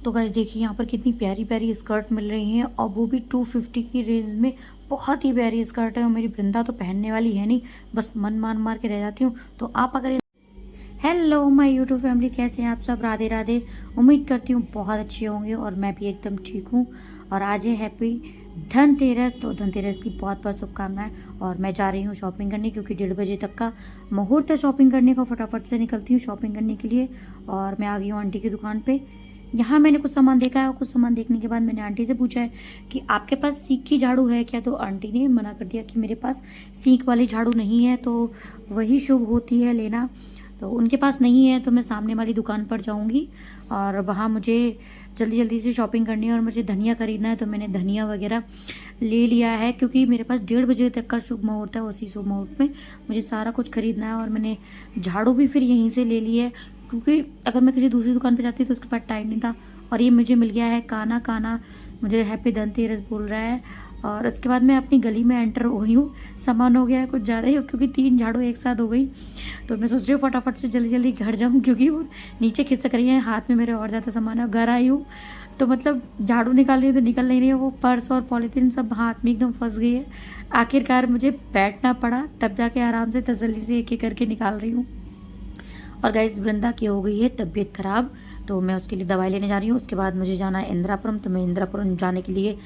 तो गाइस देखिए यहाँ पर कितनी प्यारी प्यारी स्कर्ट मिल रही हैं और वो भी 250 की रेंज में। बहुत ही प्यारी स्कर्ट है और मेरी वृंदा तो पहनने वाली है नहीं, बस मन मार के रह जाती हूँ। तो आप अगर हेलो माय यूट्यूब फैमिली, कैसे हैं आप सब? राधे राधे। उम्मीद करती हूँ बहुत अच्छे होंगे और मैं भी एकदम ठीक हूँ। और आज है हैप्पी धनतेरस, तो धनतेरस की बहुत बहुत शुभकामनाएं। और मैं जा रही हूँ शॉपिंग करने क्योंकि 1:30 बजे तक का मुहूर्त है शॉपिंग करने का। फटाफट से निकलती हूँ शॉपिंग करने के लिए। और मैं आ गई हूँ आंटी की दुकान पे। यहाँ मैंने कुछ सामान देखा है और कुछ सामान देखने के बाद मैंने आंटी से पूछा है कि आपके पास सीख की झाड़ू है क्या? तो आंटी ने मना कर दिया कि मेरे पास सीख वाली झाड़ू नहीं है, तो वही शुभ होती है लेना। तो उनके पास नहीं है तो मैं सामने वाली दुकान पर जाऊंगी और वहाँ मुझे जल्दी जल्दी से शॉपिंग करनी है और मुझे धनिया खरीदना है। तो मैंने धनिया वगैरह ले लिया है क्योंकि मेरे पास 1:30 बजे तक का शुभ मुहूर्त है। उसी शुभ मुहूर्त में मुझे सारा कुछ खरीदना है और मैंने झाड़ू भी फिर यहीं से ले ली है क्योंकि अगर मैं किसी दूसरी दुकान पर जाती तो उसके पास टाइम नहीं था। और ये मुझे मिल गया है काना काना, मुझे हैप्पी धनतेरस बोल रहा है। और उसके बाद मैं अपनी गली में एंटर हो गई हूँ। सामान हो गया है कुछ ज़्यादा ही क्योंकि 3 झाड़ू एक साथ हो गई। तो मैं सोच रही हूँ फटाफट से जल्दी जल्दी घर जाऊँ क्योंकि वो नीचे खिसक रही है। हाथ में मेरे और ज़्यादा सामान है। घर आई हूँ तो मतलब झाड़ू निकाल रही हूँ तो निकल नहीं रही है, वो पर्स और पॉलीथीन सब हाथ में एकदम फंस गई है। आखिरकार मुझे बैठना पड़ा, तब जाके आराम से तसल्ली से एक एक करके निकाल रही हूँ। और गाइस वृंदा की हो गई है तबीयत ख़राब, तो मैं उसके लिए दवाई लेने जा रही हूँ। उसके बाद मुझे जाना है इंदिरापुरम, तो मैं इंदिरापुरम जाने के लिए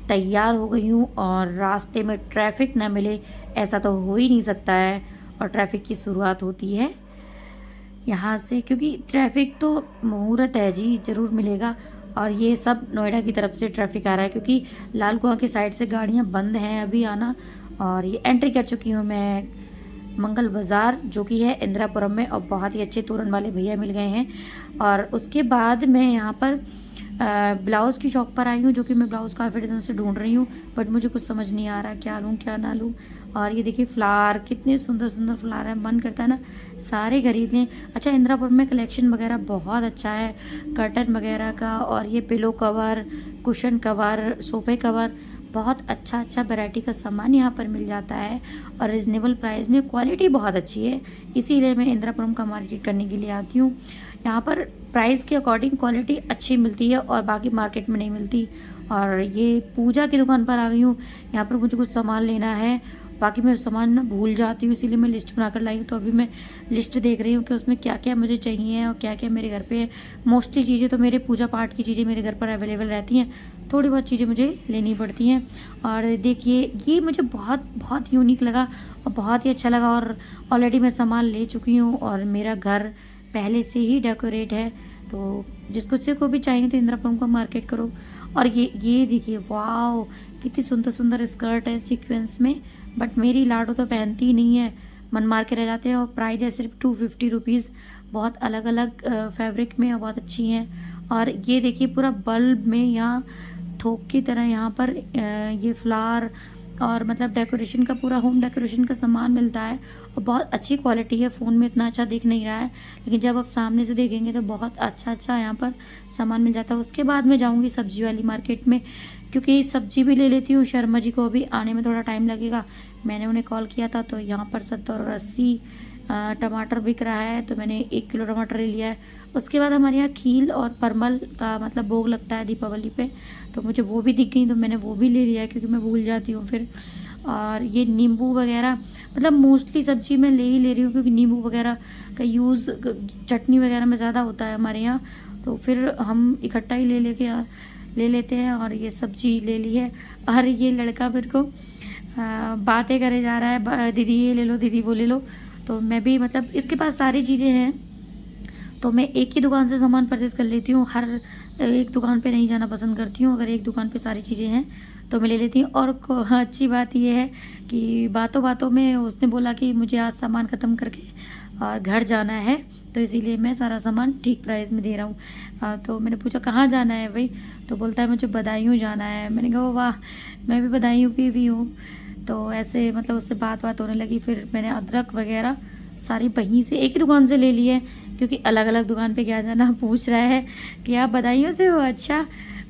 तैयार हो गई हूँ। और रास्ते में ट्रैफिक ना मिले ऐसा तो हो ही नहीं सकता है। और ट्रैफिक की शुरुआत होती है यहाँ से क्योंकि ट्रैफिक तो मुहूर्त है जी, ज़रूर मिलेगा। और ये सब नोएडा की तरफ से ट्रैफिक आ रहा है क्योंकि लाल कुआं की साइड से गाड़ियाँ बंद हैं अभी आना। और ये एंट्री कर चुकी हूँ मैं मंगल बाज़ार जो कि है इंदिरापुरम में। और बहुत ही अच्छे तोरण वाले भैया मिल गए हैं। और उसके बाद मैं यहाँ पर ब्लाउज़ की शॉप पर आई हूँ जो कि मैं ब्लाउज़ काफ़ी दिनों से ढूंढ रही हूँ, बट मुझे कुछ समझ नहीं आ रहा क्या लूँ क्या ना लूँ। और ये देखिए फ्लावर, कितने सुंदर सुंदर फ्लावर है, मन करता है ना सारे खरीद लें। अच्छा इंदिरापुरम में कलेक्शन वगैरह बहुत अच्छा है कर्टन वगैरह का। और ये पिलो कवर, कुशन कवर, सोफे कवर, बहुत अच्छा अच्छा वैरायटी का सामान यहाँ पर मिल जाता है और रिजनेबल प्राइस में। क्वालिटी बहुत अच्छी है, इसीलिए मैं इंदिरापुरम का मार्केट करने के लिए आती हूँ। यहाँ पर प्राइस के अकॉर्डिंग क्वालिटी अच्छी मिलती है और बाकी मार्केट में नहीं मिलती। और ये पूजा की दुकान पर आ गई हूँ, यहाँ पर मुझे कुछ सामान लेना है। बाकी मैं सामान ना भूल जाती हूँ, इसीलिए मैं लिस्ट बनाकर लाई हूँ। तो अभी मैं लिस्ट देख रही हूँ कि उसमें क्या क्या मुझे चाहिए और क्या क्या मेरे घर पे है। मोस्टली चीज़ें तो मेरे पूजा पाठ की चीज़ें मेरे घर पर अवेलेबल रहती हैं, थोड़ी बहुत चीज़ें मुझे लेनी पड़ती हैं। और देखिए ये मुझे बहुत बहुत यूनिक लगा और बहुत ही अच्छा लगा। और ऑलरेडी मैं सामान ले चुकी हूँ और मेरा घर पहले से ही डेकोरेट है। तो जिसको को भी चाहिए तो इंदिरापुरम का मार्केट करो। और ये देखिए वाह, कितनी सुंदर सुंदर स्कर्ट है सीक्वेंस में, बट मेरी लाडो तो पहनती ही नहीं है, मन मार के रह जाते हैं। और प्राइस है सिर्फ 250 रुपीज़। बहुत अलग अलग फैब्रिक में और बहुत अच्छी हैं। और ये देखिए पूरा बल्ब में यहाँ थोक की तरह यहाँ पर ये फ्लावर और मतलब डेकोरेशन का, पूरा होम डेकोरेशन का सामान मिलता है और बहुत अच्छी क्वालिटी है। फ़ोन में इतना अच्छा दिख नहीं रहा है लेकिन जब आप सामने से देखेंगे तो बहुत अच्छा अच्छा यहाँ पर सामान मिल जाता है। उसके बाद मैं जाऊँगी सब्जी वाली मार्केट में क्योंकि सब्जी भी ले लेती हूँ। शर्मा जी को अभी आने में थोड़ा टाइम लगेगा, मैंने उन्हें कॉल किया था। तो यहाँ पर 70 और 80 टमाटर बिक रहा है, तो मैंने 1 किलो टमाटर ले लिया है। उसके बाद हमारे यहाँ खील और परमल का मतलब भोग लगता है दीपावली पे, तो मुझे वो भी दिख गई तो मैंने वो भी ले लिया है क्योंकि मैं भूल जाती हूँ फिर। और ये नींबू वगैरह, मतलब मोस्टली सब्जी मैं ले ही ले रही हूँ क्योंकि नींबू वगैरह का यूज़ चटनी वगैरह में ज़्यादा होता है हमारे यहाँ, तो फिर हम इकट्ठा ही ले लेते हैं। और ये सब्जी ले ली है। और ये लड़का मेरे को बातें करे जा रहा है, दीदी ये ले लो, दीदी वो ले लो। तो मैं भी मतलब इसके पास सारी चीज़ें हैं तो मैं एक ही दुकान से सामान परचेज़ कर लेती हूँ। हर एक दुकान पे नहीं जाना पसंद करती हूँ, अगर एक दुकान पे सारी चीज़ें हैं तो मैं ले लेती हूँ। और अच्छी बात यह है कि बातों बातों में उसने बोला कि मुझे आज सामान ख़त्म करके और घर जाना है, तो इसीलिए मैं सारा सामान ठीक प्राइस में दे रहा हूँ। तो मैंने पूछा कहाँ जाना है भाई, तो बोलता है मुझे बदायूं जाना है। मैंने कहा वाह, मैं भी बदायूं की भी हूँ। तो ऐसे मतलब उससे बात होने लगी। फिर मैंने अदरक वगैरह सारी वहीं से एक ही दुकान से ले ली है क्योंकि अलग अलग दुकान पे क्या जाना। पूछ रहा है कि आप बदायूं से हो? अच्छा,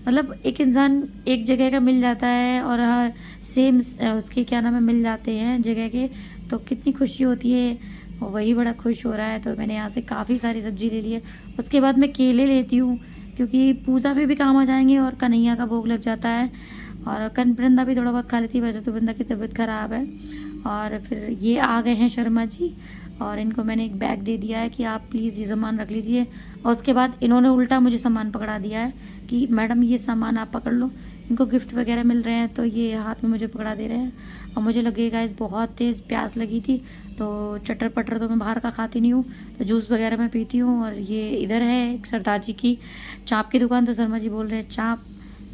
मतलब एक इंसान एक जगह का मिल जाता है और हाँ सेम उसके क्या नाम है मिल जाते हैं जगह के, तो कितनी खुशी होती है। वही बड़ा खुश हो रहा है। तो मैंने यहाँ से काफ़ी सारी सब्जी ले ली है। उसके बाद मैं केले लेती हूँ क्योंकि पूजा में भी काम आ जाएंगे और कन्हैया का भोग लग जाता है। और वृंदा भी थोड़ा बहुत खा लेती है, वैसे तो वृंदा की तबीयत ख़राब है। और फिर ये आ गए हैं शर्मा जी, और इनको मैंने एक बैग दे दिया है कि आप प्लीज़ ये सामान रख लीजिए। और उसके बाद इन्होंने उल्टा मुझे सामान पकड़ा दिया है कि मैडम ये सामान आप पकड़ लो। इनको गिफ्ट वगैरह मिल रहे हैं तो ये हाथ में मुझे पकड़ा दे रहे हैं। और मुझे लगेगा इस बहुत तेज़ प्यास लगी थी, तो चटर पटर तो मैं बाहर का खाती नहीं हूँ, तो जूस वगैरह मैं पीती हूँ। और ये इधर है एक सरदार जी की चाप की दुकान, तो शर्मा जी बोल रहे हैं चाप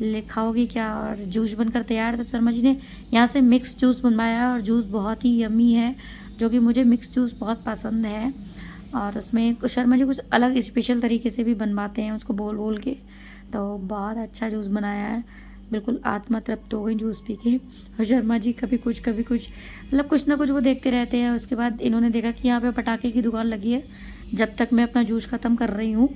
ले खाओगी क्या, और जूस बनकर तैयार है। तो शर्मा जी ने यहाँ से मिक्स जूस बनवाया है और जूस बहुत ही यम्मी है, जो कि मुझे मिक्स जूस बहुत पसंद है। और उसमें शर्मा जी कुछ अलग स्पेशल तरीके से भी बनवाते हैं उसको बोल बोल के, तो बहुत अच्छा जूस बनाया है। बिल्कुल आत्मा तृप्त हो गई जूस पी के। और शर्मा जी कभी कुछ मतलब कुछ ना कुछ वो देखते रहते हैं। उसके बाद इन्होंने देखा कि यहाँ पे पटाखे की दुकान लगी है, जब तक मैं अपना जूस ख़त्म कर रही हूँ।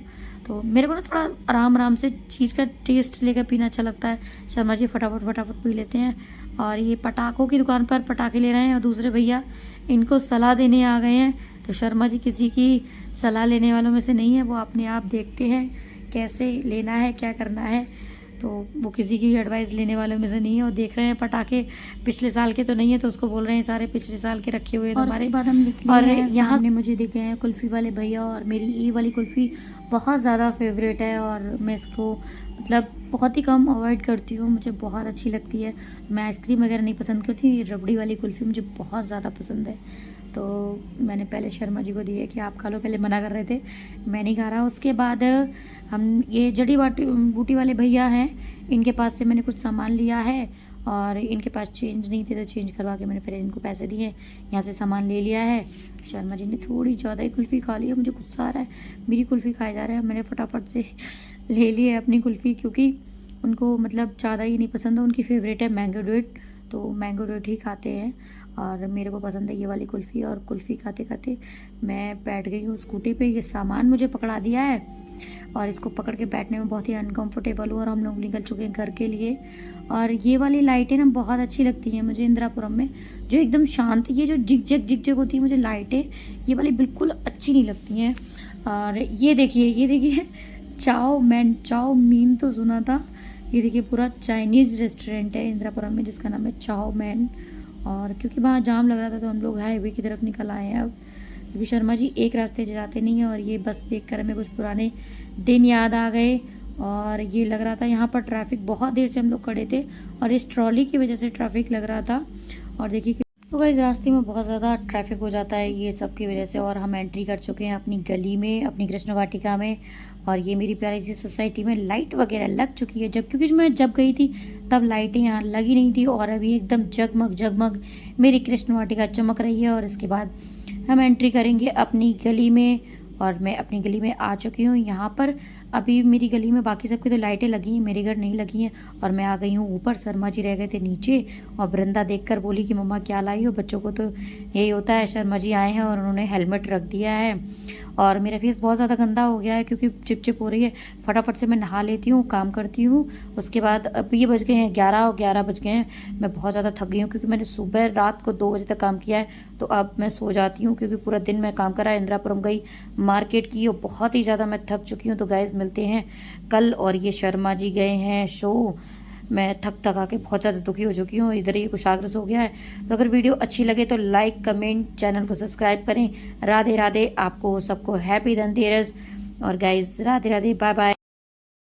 तो मेरे को ना थोड़ा आराम आराम से चीज़ का टेस्ट लेकर पीना अच्छा लगता है। शर्मा जी फटाफट पी लेते हैं। और ये पटाखों की दुकान पर पटाखे ले रहे हैं, और दूसरे भैया इनको सलाह देने आ गए हैं। तो शर्मा जी किसी की सलाह लेने वालों में से नहीं है, वो अपने आप देखते हैं कैसे लेना है, क्या करना है। तो वो किसी की एडवाइस लेने वालों में से नहीं है। और देख रहे हैं पटाखे पिछले साल के तो नहीं है, तो उसको बोल रहे हैं सारे पिछले साल के रखे हुए हैं और तुम्हारे। उसके बाद हम निकले और हैं, यहाँ सामने मुझे दिख गए हैं कुल्फ़ी वाले भैया, और मेरी ये वाली कुल्फ़ी बहुत ज़्यादा फेवरेट है, और मैं इसको मतलब बहुत ही कम अवॉइड करती हूँ, मुझे बहुत अच्छी लगती है। मैं आइसक्रीम वगैरह नहीं पसंद करती, ये रबड़ी वाली कुल्फ़ी मुझे बहुत ज़्यादा पसंद है। तो मैंने पहले शर्मा जी को दी है कि आप खा लो, पहले मना कर रहे थे, मैं नहीं खा रहा। उसके बाद हम ये जड़ी बूटी वाले भैया हैं, इनके पास से मैंने कुछ सामान लिया है, और इनके पास चेंज नहीं थे तो चेंज करवा के मैंने पहले इनको पैसे दिए, यहाँ से सामान ले लिया है। शर्मा जी ने थोड़ी ज़्यादा ही कुल्फ़ी खा ली है, मुझे गुस्सा आ रहा है, मेरी कुल्फ़ी खाए जा रहा है। मैंने फटाफट से ले ली है अपनी कुल्फ़ी, क्योंकि उनको मतलब ज़्यादा ही नहीं पसंद है, उनकी फेवरेट है मैंगो डुएट, तो मैंगो डुएट ही खाते हैं। और मेरे को पसंद है ये वाली कुल्फ़ी। और कुल्फ़ी खाते खाते मैं बैठ गई हूँ स्कूटी पे, ये सामान मुझे पकड़ा दिया है, और इसको पकड़ के बैठने में बहुत ही अनकंफर्टेबल हूँ। और हम लोग निकल चुके हैं घर के लिए। और ये वाली लाइटें ना बहुत अच्छी लगती हैं मुझे इंदिरापुरम में, जो एकदम शांत, ये जो जिग जग होती है मुझे लाइटें ये वाली बिल्कुल अच्छी नहीं लगती हैं। और ये देखिए चाओ मीन तो सुना था, ये देखिए पूरा चाइनीज़ रेस्टोरेंट है इंदिरापुरम में जिसका नाम है चाओ मैन। और क्योंकि वहाँ जाम लग रहा था तो हम लोग हाईवे की तरफ निकल आए हैं अब, क्योंकि शर्मा जी एक रास्ते से जाते नहीं हैं। और ये बस देखकर हमें कुछ पुराने दिन याद आ गए, और ये लग रहा था यहाँ पर ट्रैफिक, बहुत देर से हम लोग खड़े थे और इस ट्रॉली की वजह से ट्रैफिक लग रहा था। और देखिए तो गाइस रास्ते में बहुत ज़्यादा ट्रैफिक हो जाता है ये सब की वजह से। और हम एंट्री कर चुके हैं अपनी गली में, अपनी कृष्ण वाटिका में। और ये मेरी प्यारी सी सोसाइटी में लाइट वगैरह लग चुकी है, क्योंकि मैं जब गई थी तब लाइटें यहाँ लगी नहीं थी, और अभी एकदम जगमग मेरी कृष्ण वाटिका चमक रही है। और इसके बाद हम एंट्री करेंगे अपनी गली में, और मैं अपनी गली में आ चुकी हूँ। यहाँ पर अभी मेरी गली में बाकी सबकी तो लाइटें लगी हैं, मेरे घर नहीं लगी हैं, और मैं आ गई हूँ ऊपर। शर्मा जी रह गए थे नीचे, और वृंदा देखकर बोली कि मम्मा क्या लाई हो, बच्चों को तो यही होता है। शर्मा जी आए हैं और उन्होंने हेलमेट रख दिया है, और मेरा फेस बहुत ज़्यादा गंदा हो गया है क्योंकि चिपचिप हो रही है। फटाफट से मैं नहा लेती हूँ, काम करती हूँ। उसके बाद अब ये बज गए हैं 11 बज गए हैं। मैं बहुत ज़्यादा थक गई हूँ क्योंकि मैंने सुबह रात को 2 बजे तक काम किया है, तो अब मैं सो जाती हूँ क्योंकि पूरा दिन मैं काम करा। इंदिरापुरम गई, मार्केट की, और बहुत ही ज़्यादा मैं थक चुकी हूँ। तो गाइस मिलते हैं कल। और ये शर्मा जी गए हैं शो, मैं थक आके बहुत ज़्यादा दुखी हो चुकी हूँ, इधर ही कुशाग्रस हो गया है। तो अगर वीडियो अच्छी लगे तो लाइक कमेंट, चैनल को सब्सक्राइब करें। राधे राधे, आपको सबको हैप्पी धनतेरस। और guys Radhe Radhe, bye bye.